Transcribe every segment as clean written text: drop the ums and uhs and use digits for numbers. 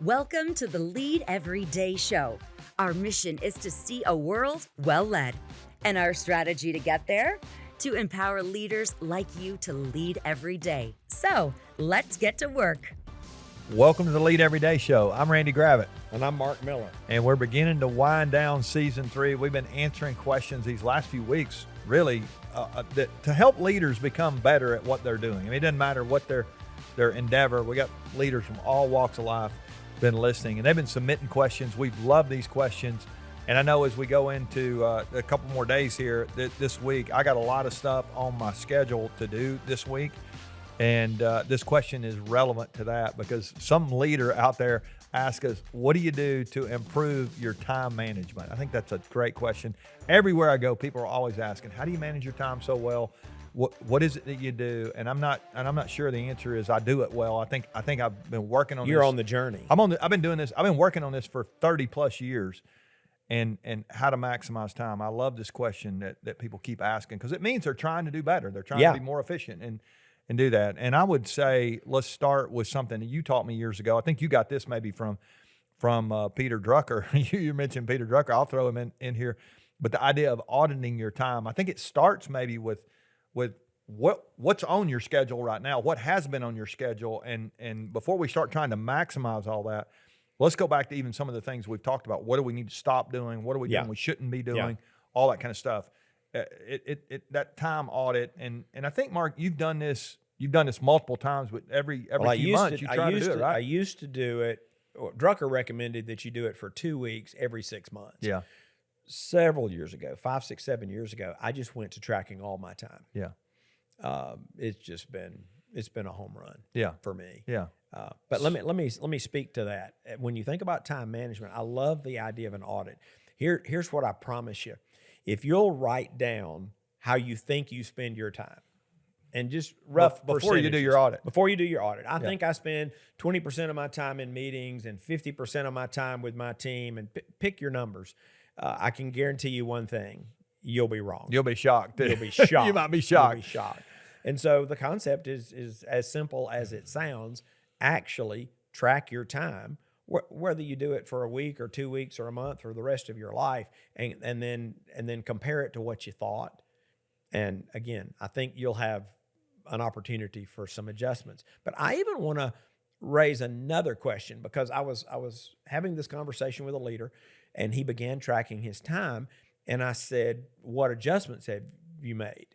Welcome to the Lead Every Day show. Our mission is to see a world well led. And our strategy to get there? To empower leaders like you to lead every day. So let's get to work. Welcome to the Lead Every Day show. I'm Randy Gravitt. And I'm Mark Miller. And we're beginning to wind down season 3. We've been answering questions these last few weeks, really, to help leaders become better at what they're doing. I mean, it doesn't matter what their endeavor. We got leaders from all walks of life been listening, and they've been submitting questions. We've loved these questions. And I know as we go into a couple more days here this week, I got a lot of stuff on my schedule to do this week. And this question is relevant to that because some leader out there asks us, what do you do to improve your time management? I think that's a great question. Everywhere I go, people are always asking, how do you manage your time so well? What is it that you do? And I'm not sure the answer is I do it well. I think I've been working on You're this. on the journey. I've been doing this. I've been working on this for 30 plus years and how to maximize time. I love this question that people keep asking because it means they're trying to do better. They're trying to be more efficient and do that. And I would say, let's start with something that you taught me years ago. I think you got this maybe from Peter Drucker. You mentioned Peter Drucker. I'll throw him in here. But the idea of auditing your time, I think it starts maybe with what's on your schedule right now, what has been on your schedule. And before we start trying to maximize all that, let's go back to even some of the things we've talked about. What do we need to stop doing? What are we doing we shouldn't be doing? All that kind of stuff. That time audit. And I think, Mark, you've done this multiple times with every few months. You try to do it, right? I used to do it. Drucker recommended that you do it for 2 weeks every 6 months. Yeah. Several years ago, 5, 6, 7 years ago, I just went to tracking all my time. Yeah. It's been a home run. For me. Yeah. But let me speak to that. When you think about time management, I love the idea of an audit. Here's what I promise you. If you'll write down how you think you spend your time, and just rough before you do your audit. Before you do your audit. I think I spend 20% of my time in meetings and 50% of my time with my team, and pick your numbers. I can guarantee you one thing. You'll be wrong. You'll be shocked. You'll be shocked. You might be shocked. You'll be shocked. And so the concept is as simple as it sounds. Actually track your time, whether you do it for a week or 2 weeks or a month or the rest of your life, and then compare it to what you thought. And again, I think you'll have an opportunity for some adjustments. But I even want to raise another question because I was having this conversation with a leader, and he began tracking his time, and I said, "What adjustments have you made?"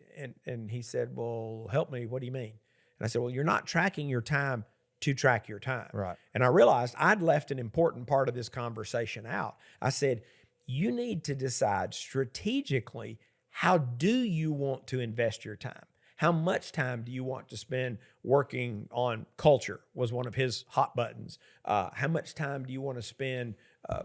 And he said, "Well, help me. What do you mean?" And I said, "Well, you're not tracking your time to track your time." Right. And I realized I'd left an important part of this conversation out. I said, you need to decide strategically, how do you want to invest your time? How much time do you want to spend working on culture was one of his hot buttons. How much time do you want to spend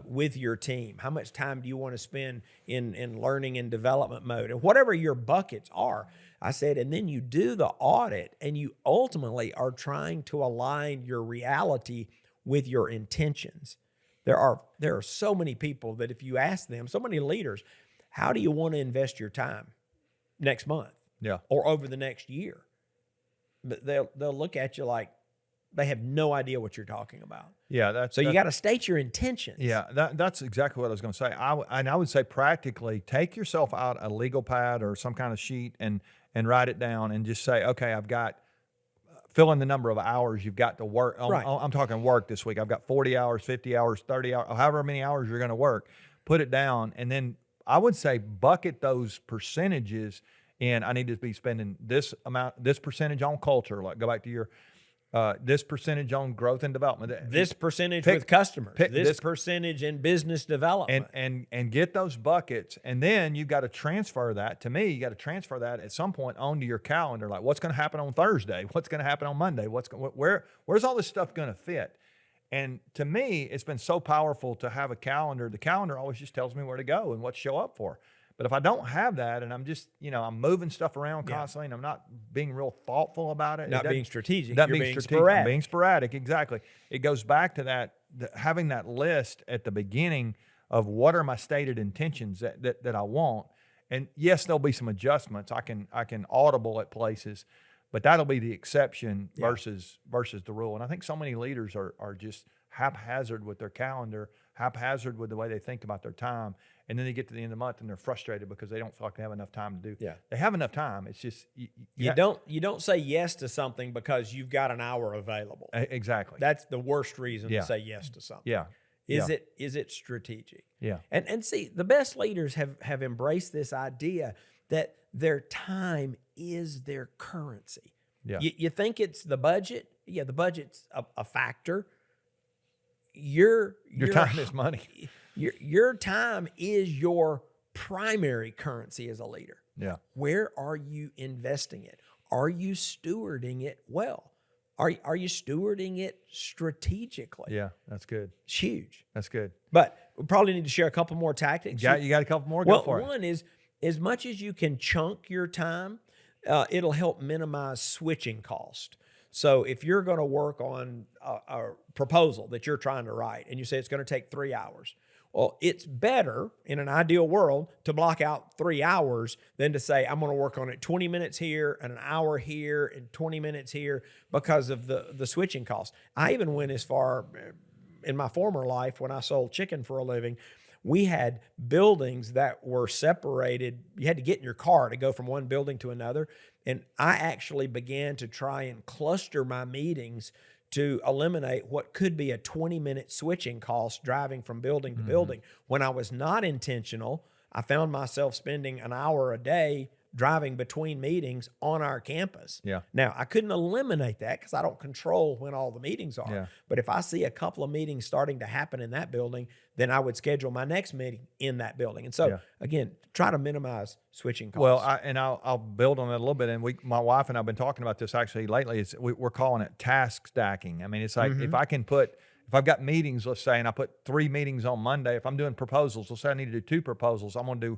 with your team? How much time do you want to spend in learning and development mode? And whatever your buckets are, I said, and then you do the audit and you ultimately are trying to align your reality with your intentions. There are so many people that if you ask them, so many leaders, how do you want to invest your time next month? Yeah. Or over the next year? But they'll look at you like they have no idea what you're talking about. Yeah, you got to state your intentions. Yeah, that's exactly what I was going to say. I would say practically take yourself out a legal pad or some kind of sheet and write it down and just say, okay, I've got fill in the number of hours you've got to work. I'm talking work this week. I've got 40 hours, 50 hours, 30 hours, however many hours you're going to work. Put it down, and then I would say bucket those percentages. And I need to be spending this percentage on culture. Like go back to your this percentage on growth and development. This percentage with customers. This percentage in business development. And get those buckets. And then you've got to transfer that. To me, you got to transfer that at some point onto your calendar. Like what's going to happen on Thursday? What's going to happen on Monday? Where's all this stuff going to fit? And to me, it's been so powerful to have a calendar. The calendar always just tells me where to go and what to show up for. But if I don't have that and I'm just, I'm moving stuff around constantly and I'm not being real thoughtful about it. Not being strategic. You're being sporadic. I'm being sporadic, exactly. It goes back to that, having that list at the beginning of what are my stated intentions that I want. And yes, there'll be some adjustments. I can audible at places, but that'll be the exception versus the rule. And I think so many leaders are just haphazard with their calendar, haphazard with the way they think about their time. And then they get to the end of the month and they're frustrated because they don't feel like they have enough time to do. Yeah. They have enough time. It's just you don't say yes to something because you've got an hour available. Exactly. That's the worst reason to say yes to something. Yeah. Is it strategic? Yeah. And see, the best leaders have embraced this idea that their time is their currency. Yeah. You think it's the budget? Yeah, the budget's a factor. Your time is money. Your time is your primary currency as a leader. Yeah. Where are you investing it? Are you stewarding it well? Are you stewarding it strategically? Yeah, that's good. It's huge. That's good. But we probably need to share a couple more tactics. You got a couple more? Go for it. One is, as much as you can chunk your time, it'll help minimize switching cost. So if you're going to work on a proposal that you're trying to write and you say it's going to take 3 hours, well, it's better in an ideal world to block out 3 hours than to say, I'm going to work on it 20 minutes here and an hour here and 20 minutes here because of the switching costs. I even went as far in my former life when I sold chicken for a living. We had buildings that were separated. You had to get in your car to go from one building to another. And I actually began to try and cluster my meetings to eliminate what could be a 20-minute switching cost driving from building to building. When I was not intentional, I found myself spending an hour a day driving between meetings on our campus. Yeah. Now, I couldn't eliminate that because I don't control when all the meetings are. Yeah. But if I see a couple of meetings starting to happen in that building, then I would schedule my next meeting in that building. And so, again, try to minimize switching costs. Well, I'll build on that a little bit. And my wife and I have been talking about this actually lately. We're calling it task stacking. I mean, it's like if I've got meetings, let's say, and I put 3 meetings on Monday, if I'm doing proposals, let's say I need to do 2 proposals, I'm going to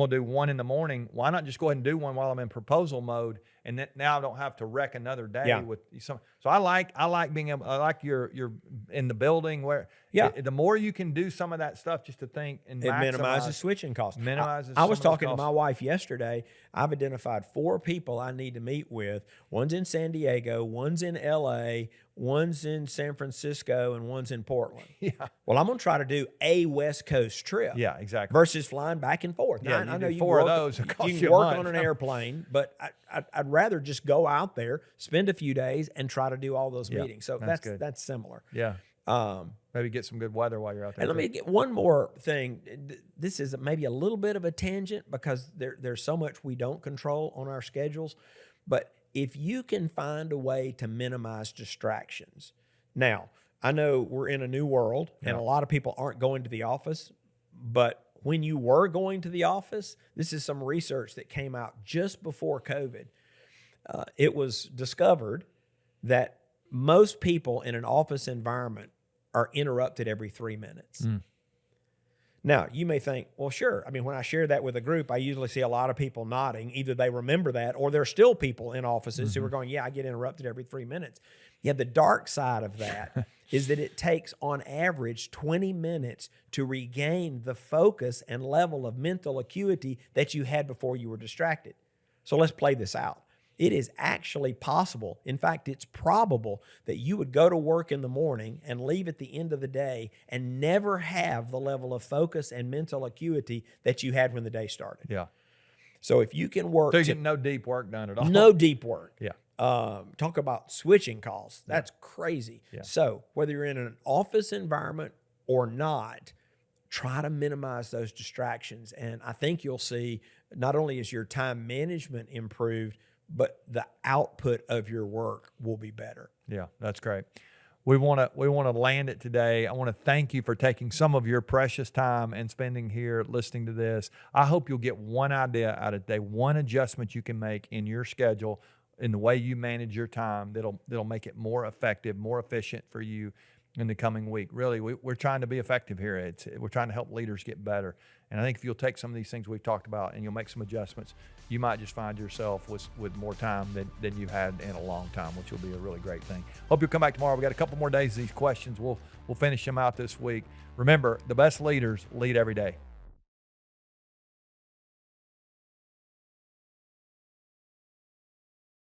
do one in the morning. Why not just go ahead and do one while I'm in proposal mode? And then now I don't have to wreck another day with some. So I like being able, I like you're in the building where the more you can do some of that stuff just to think and it minimizes switching costs. I was talking to my wife yesterday. I've identified 4 people I need to meet with. One's in San Diego, one's in LA, one's in San Francisco, and one's in Portland. Yeah. Well, I'm going to try to do a West Coast trip. Yeah, exactly. Versus flying back and forth. Now, Yeah, I know you 4 work, of those. It costs you you can a work month. on an airplane, but I'd rather just go out there, spend a few days, and try to do all those meetings. So that's good. that's similar. Yeah. Maybe get some good weather while you're out there. And let me get one more thing. This is maybe a little bit of a tangent because there's so much we don't control on our schedules. But if you can find a way to minimize distractions. Now, I know we're in a new world and a lot of people aren't going to the office, but when you were going to the office, this is some research that came out just before COVID. It was discovered that most people in an office environment are interrupted every 3 minutes. Now, you may think, well, sure. I mean, when I share that with a group, I usually see a lot of people nodding. Either they remember that or there's still people in offices who are going, yeah, I get interrupted every 3 minutes. Yeah, the dark side of that is that it takes on average 20 minutes to regain the focus and level of mental acuity that you had before you were distracted. So let's play this out. It is actually possible. In fact, it's probable that you would go to work in the morning and leave at the end of the day and never have the level of focus and mental acuity that you had when the day started. Yeah. So if you can work, So you get no deep work done at all. no deep work. Yeah. Talk about switching costs. That's crazy. Yeah. So whether you're in an office environment or not, try to minimize those distractions. And I think you'll see not only is your time management improved, but the output of your work will be better. Yeah, that's great. We want to land it today. I want to thank you for taking some of your precious time and spending here listening to this. I hope you'll get one idea out of today, one adjustment you can make in your schedule, in the way you manage your time that'll make it more effective, more efficient for you in the coming week. Really, we're trying to be effective here. We're trying to help leaders get better. And I think if you'll take some of these things we've talked about and you'll make some adjustments, you might just find yourself with more time than you've had in a long time, which will be a really great thing. Hope you'll come back tomorrow. We've got a couple more days of these questions. We'll finish them out this week. Remember, the best leaders lead every day.